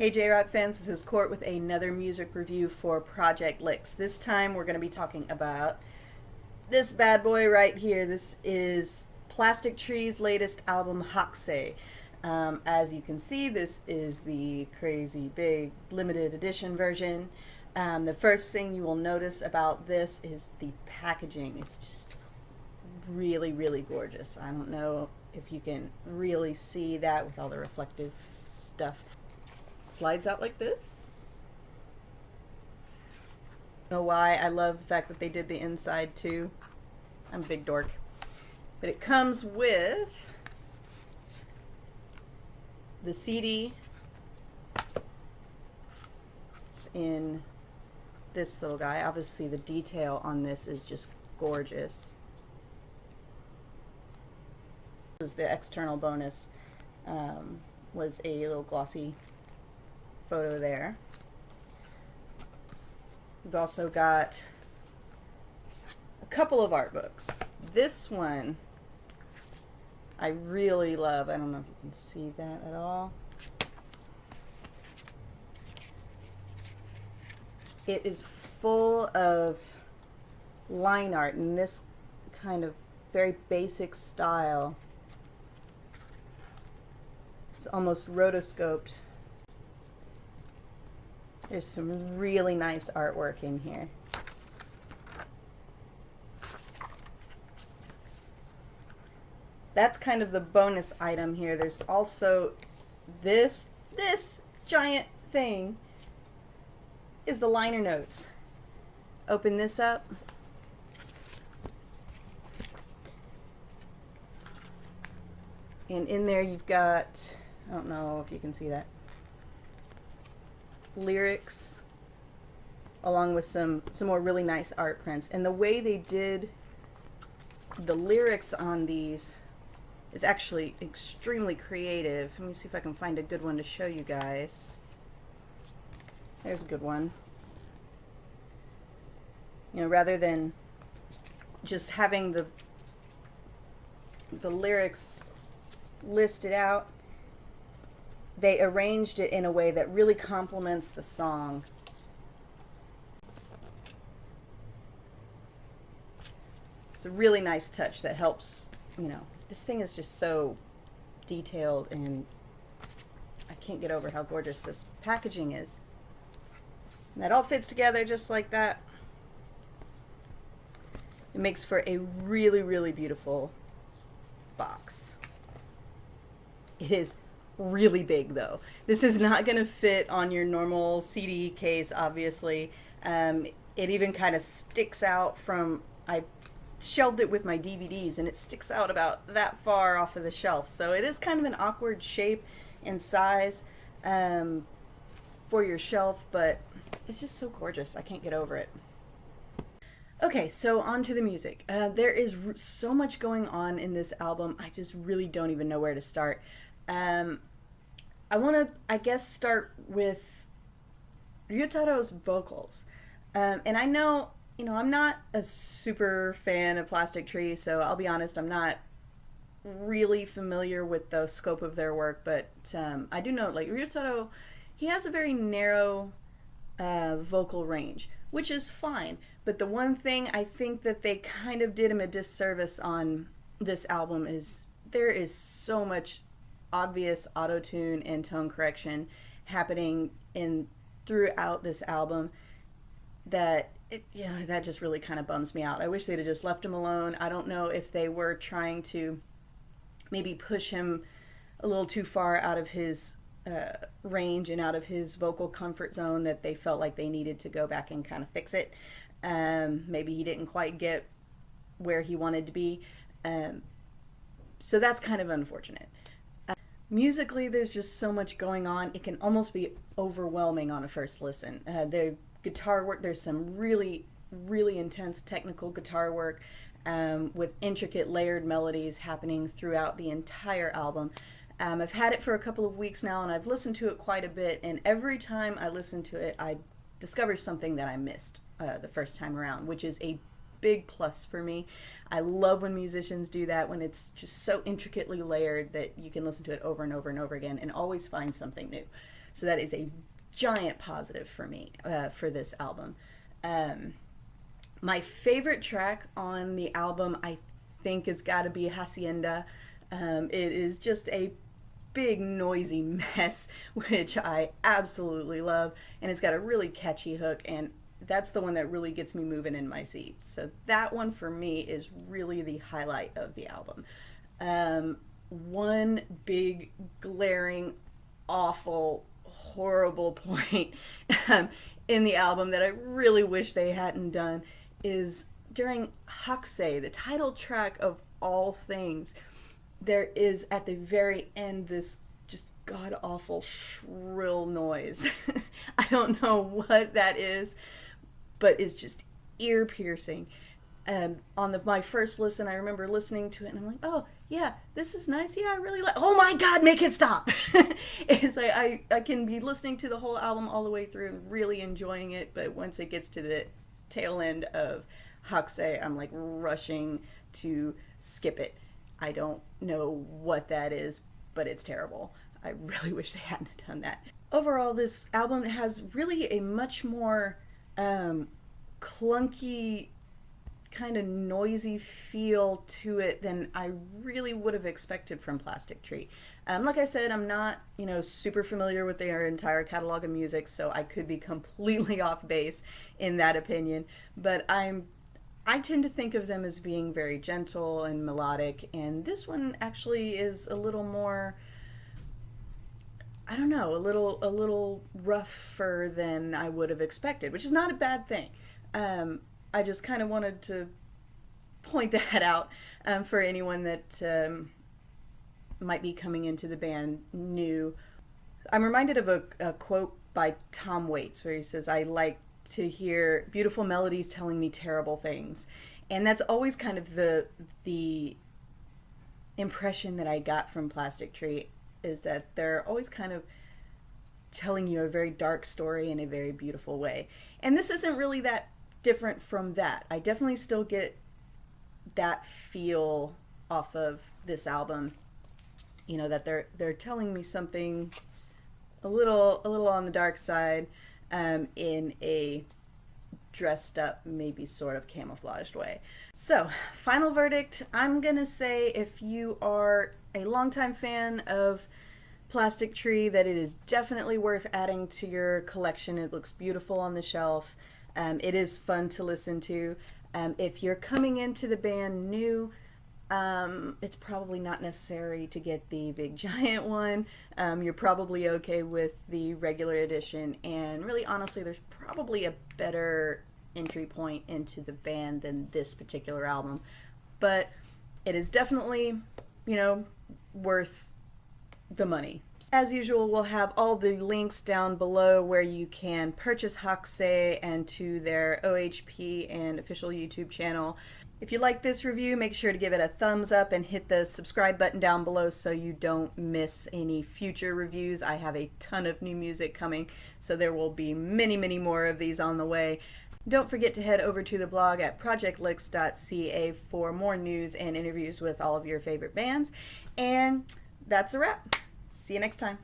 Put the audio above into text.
Hey J-Rock fans, this is Court with another music review for Project Licks. This time we're going to be talking about this bad boy right here. This is Plastic Tree's latest album, Hakusei. As you can see, this is the crazy big limited edition version. The first thing you will notice about this is the packaging. It's just really, really gorgeous. I don't know if you can really see that with all the reflective stuff. Slides out like this. Know why I love the fact that they did the inside too. I'm a big dork. But it comes with the CD. It's in this little guy. Obviously the detail on this is just gorgeous. This was the external bonus. Was a little glossy photo there. We've also got a couple of art books. This one I really love. I don't know if you can see that at all. It is full of line art in this kind of very basic style. It's almost rotoscoped. There's some really nice artwork in here. That's kind of the bonus item here. There's also this giant thing is the liner notes. Open this up. And in there you've got, I don't know if you can see that, lyrics along with some more really nice art prints. And the way they did the lyrics on these is actually extremely creative. Let me see if I can find a good one to show you guys. There's a good one. You know, rather than just having the lyrics listed out, they arranged it in a way that really complements the song. It's a really nice touch that helps, you know, this thing is just so detailed, and I can't get over how gorgeous this packaging is. And that all fits together just like that. It makes for a really, really beautiful box. It is really big though. This is not going to fit on your normal CD case, obviously. It even kind of sticks out from, I shelved it with my DVDs and it sticks out about that far off of the shelf. So it is kind of an awkward shape and size for your shelf, but it's just so gorgeous. I can't get over it. Okay, so on to the music. There is so much going on in this album. I just really don't even know where to start. I want to, I guess, start with Ryutaro's vocals. And I know, you know, I'm not a super fan of Plastic Tree, so I'll be honest, I'm not really familiar with the scope of their work, but I do know, like, Ryutaro, he has a very narrow vocal range, which is fine. But the one thing I think that they kind of did him a disservice on this album is there is so much obvious auto-tune and tone correction happening throughout this album that that just really kind of bums me out. I wish they'd have just left him alone. I don't know if they were trying to maybe push him a little too far out of his range and out of his vocal comfort zone, that they felt like they needed to go back and kind of fix it. Maybe he didn't quite get where he wanted to be. So that's kind of unfortunate. Musically, there's just so much going on. It can almost be overwhelming on a first listen. The guitar work, there's some really, really intense technical guitar work with intricate layered melodies happening throughout the entire album. I've had it for a couple of weeks now, and I've listened to it quite a bit, and every time I listen to it, I discover something that I missed the first time around, which is a big plus for me. I love when musicians do that, when it's just so intricately layered that you can listen to it over and over and over again and always find something new. So that is a giant positive for me for this album. My favorite track on the album, I think, has got to be Hacienda. It is just a big noisy mess, which I absolutely love, and it's got a really catchy hook, and that's the one that really gets me moving in my seat. So that one for me is really the highlight of the album. One big glaring awful horrible point in the album that I really wish they hadn't done is during Hakusei, the title track of all things. There is at the very end this just god awful shrill noise. I don't know what that is, but it's just ear piercing. On my first listen, I remember listening to it and I'm like, oh yeah, this is nice. Yeah, I really like. Oh my god, make it stop! It's like I can be listening to the whole album all the way through and really enjoying it, but once it gets to the tail end of Hakusei, I'm like rushing to skip it. I don't know what that is, but it's terrible. I really wish they hadn't done that. Overall, this album has really a much more clunky, kind of noisy feel to it than I really would have expected from Plastic Tree. Like I said, I'm not, super familiar with their entire catalog of music, so I could be completely off base in that opinion, but I tend to think of them as being very gentle and melodic, and this one actually is a little more, I don't know, a little rougher than I would have expected, which is not a bad thing. I just kind of wanted to point that out for anyone that might be coming into the band new. I'm reminded of a quote by Tom Waits where he says, I like to hear beautiful melodies telling me terrible things. And that's always kind of the impression that I got from Plastic Tree, is that they're always kind of telling you a very dark story in a very beautiful way. And this isn't really that different from that. I definitely still get that feel off of this album, that they're telling me something a little on the dark side, in a dressed up, maybe sort of camouflaged way. So, final verdict, I'm gonna say if you are a longtime fan of Plastic Tree, that it is definitely worth adding to your collection. It looks beautiful on the shelf. It is fun to listen to. If you're coming into the band new, it's probably not necessary to get the big giant one. You're probably okay with the regular edition, and really honestly there's probably a better entry point into the band than this particular album, but it is definitely worth the money. As usual, we'll have all the links down below where you can purchase Hakusei and to their OHP and official YouTube channel. If you like this review, make sure to give it a thumbs up and hit the subscribe button down below so you don't miss any future reviews. I have a ton of new music coming, so there will be many, many more of these on the way. Don't forget to head over to the blog at projectlicks.ca for more news and interviews with all of your favorite bands. And that's a wrap. See you next time.